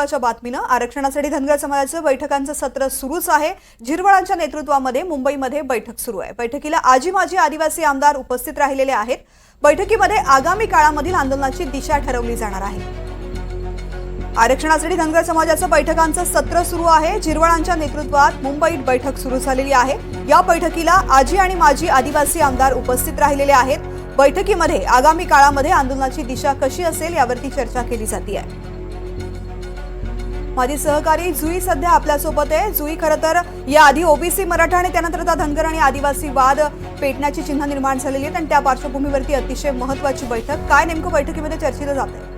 महत्त्वाच्या बातमीनं आरक्षणासाठी धनगर समाजाचं बैठकांचं सत्र सुरूच आहे। झिरवळांच्या नेतृत्वामध्ये मुंबईमध्ये बैठक सुरू आहे। बैठकीला आजी माजी आदिवासी आमदार उपस्थित राहिलेले आहेत। बैठकीमध्ये आगामी काळामधील आंदोलनाची दिशा ठरवली जाणार आहे। आरक्षणासाठी धनगर समाजाचं बैठकांचं सत्र सुरू आहे। झिरवळांच्या नेतृत्वात मुंबईत बैठक सुरू झालेली आहे। या बैठकीला आजी आणि माजी आदिवासी आमदार उपस्थित राहिलेले आहेत। बैठकीमध्ये आगामी काळामध्ये आंदोलनाची दिशा कशी असेल यावरती चर्चा केली जाते आहे। माझी सहकारी जुई सध्या आपल्यासोबत आहे। जुई, खरं तर याआधी ओबीसी मराठा आणि त्यानंतर आता धनगर आणि आदिवासी वाद पेटण्याची चिन्ह निर्माण झालेली आहेत आणि त्या पार्श्वभूमीवरती अतिशय महत्त्वाची बैठक, काय नेमकं बैठकीमध्ये चर्चेलं जातंय?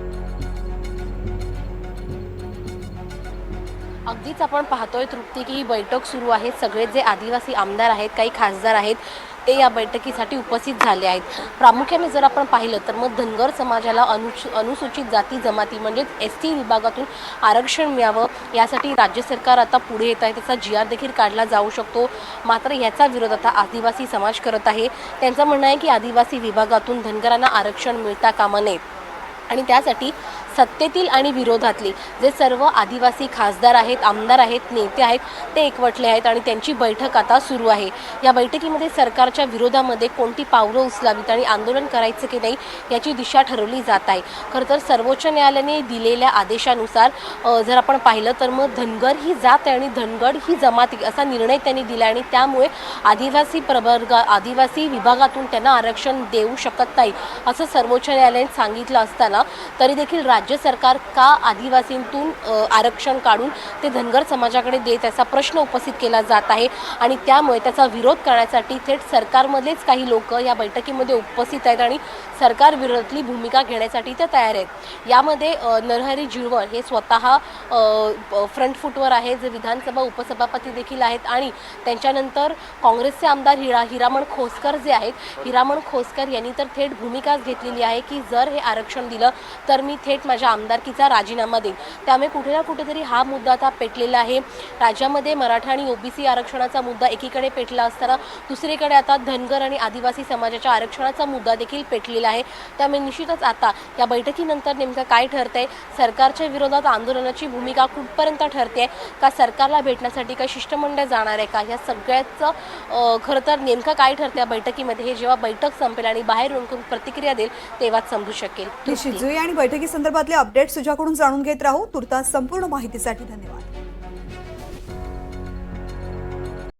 अगदीच आपण पाहतोय तृप्ती की ही बैठक सुरू आहे। सगळे जे आदिवासी आमदार आहेत, काही खासदार आहेत, ते या बैठकीसाठी उपस्थित झाले आहेत। प्रामुख्याने जर आपण पाहिलं तर मग धनगर समाजाला अनुसूचित जाती जमाती म्हणजे एसटी विभागातून आरक्षण मिळावं यासाठी राज्य सरकार आता पुढे येत आहे। त्याचा GR देखील काढला जाऊ शकतो। मात्र याचा विरोध आता आदिवासी समाज करत आहे। त्यांचं म्हणणं आहे की आदिवासी विभागातून धनगरांना आरक्षण मिळता कामा नये आणि त्यासाठी सत्तेतील आणि विरोधातले जे सर्व आदिवासी खासदार आहेत, आमदार आहेत, नेते आहेत, ते एकवटले आहेत आणि त्यांची बैठक आता सुरू आहे। या बैठकीमध्ये सरकारच्या विरोधामध्ये कोणती पावलं उचलावीत आणि आंदोलन करायचं की नाही याची दिशा ठरवली जात आहे। खरं तर सर्वोच्च न्यायालयाने दिलेल्या आदेशानुसार जर आपण पाहिलं तर मग धनगर ही जात आहे आणि धनगड ही जमाती असा निर्णय त्यांनी दिला आणि त्यामुळे आदिवासी विभागातून त्यांना आरक्षण देऊ शकत नाही असं सर्वोच्च न्यायालयाने सांगितलं असताना तरी देखील राज्य सरकार का आदिवासींतून आरक्षण काढून ते धनगर समाजाकडे देत असा प्रश्न उपस्थित केला जात आहे आणि त्यामुळे त्याचा विरोध करण्यासाठी थेट सरकारमधलेच काही लोक या बैठकीमध्ये उपस्थित आहेत आणि सरकार विरोधातली भूमिका घेण्यासाठी ते तयार आहेत। यामध्ये नरहरी झिरवळ हे स्वतः फ्रंट फूटवर आहे, जे विधानसभा उपसभापती देखील आहेत आणि त्यांच्यानंतर काँग्रेसचे आमदार हिरामण खोसकर जे आहेत, हिरामण खोसकर यांनी तर थेट भूमिकाच घेतलेली आहे की जर हे आरक्षण दिलं तर मी थेट माझ्या आमदारकीचा राजीनामा देईन। त्यामुळे कुठे ना कुठेतरी हा मुद्दा आता पेटलेला आहे। राज्यामध्ये मराठा आणि ओबीसी आरक्षणाचा मुद्दा एकीकडे पेटला असताना दुसरीकडे आता धनगर आणि आदिवासी समाजाच्या आरक्षणाचा मुद्दा देखील पेटलेला आहे। त्यामुळे निश्चितच आता या बैठकीनंतर नेमकं काय ठरतंय, सरकारच्या विरोधात आंदोलनाची भूमिका कुठपर्यंत ठरते का, सरकारला भेटण्यासाठी काही शिष्टमंडळ जाणार आहे का, या सगळ्याचं खरं तर नेमकं काय ठरतं या बैठकीमध्ये हे जेव्हा बैठक संपेल आणि बाहेर येऊन प्रतिक्रिया देईल तेव्हाच समजू शकेल। आणि बैठकी संदर्भातले अपडेट्स तुझ्याकडून जाणून घेत राहू। तुर्तास संपूर्ण माहितीसाठी धन्यवाद।